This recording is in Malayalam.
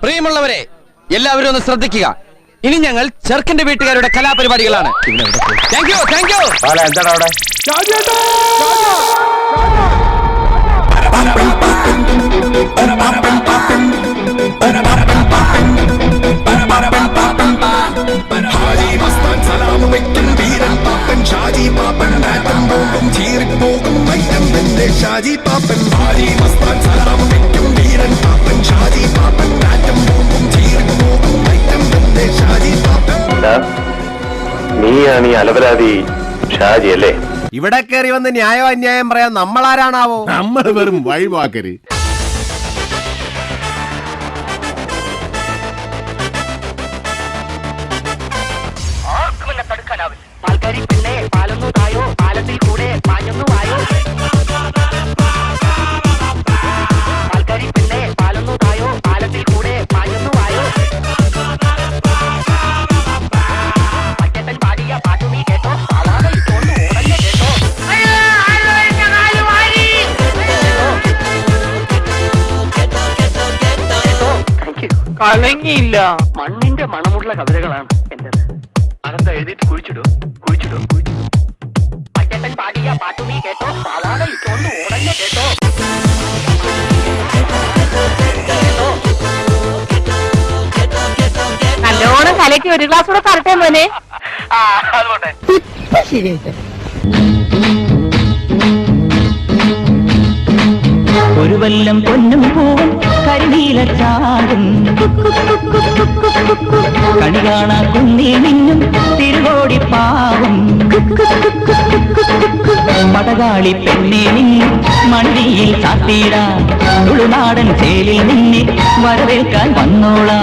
പ്രിയമുള്ളവരെ, എല്ലാവരും ഒന്ന് ശ്രദ്ധിക്കുക. ഇനി ഞങ്ങൾ ചെറുക്കന്റെ വീട്ടുകാരുടെ കലാപരിപാടികളാണ്. Thank you, thank you. എന്താണ് അവിടെ? നീയാണ് ഈ അലപരാധി ഷാജി അല്ലേ? ഇവിടെ കയറി വന്ന് ന്യായോ അന്യായം പറയാൻ നമ്മളാരാണാവോ? നമ്മൾ വെറും വഴിവാക്കര്. കലങ്ങിയില്ല. മണ്ണിന്റെ മണമുള്ള കവിതകളാണ് എന്റേത്. അതെന്താ എഴുതിയിട്ട് കുഴിച്ചിടോ? കുഴിച്ചിടോ? കുഴിച്ചിടോ? പച്ചട്ടൻ പാടിയ പാട്ടു നീ കേട്ടോ, പാവാട ഇട്ടോണ്ട് ഓടഞ്ഞ കേട്ടോ. നല്ലോണം കലയ്ക്ക് ഒരു ഗ്ലാസ് കൂടെ തരട്ടെ മോനെ. അതുകൊണ്ട് ശരിയായിട്ട് ഒരു വല്ലം പൊന്നും പൂവും കരിനീല ചാടും കണി കാണാ കുന്നി മിന്നും തിരുകോടി പാവും പടകാളി പെണ്ണെ നിന്നും മണ്ടിയിൽ ചാത്തിയിടാ തുളുനാടൻ ചേലിൽ നിന്നെ വരവേൽക്കാൻ വന്നോളാ.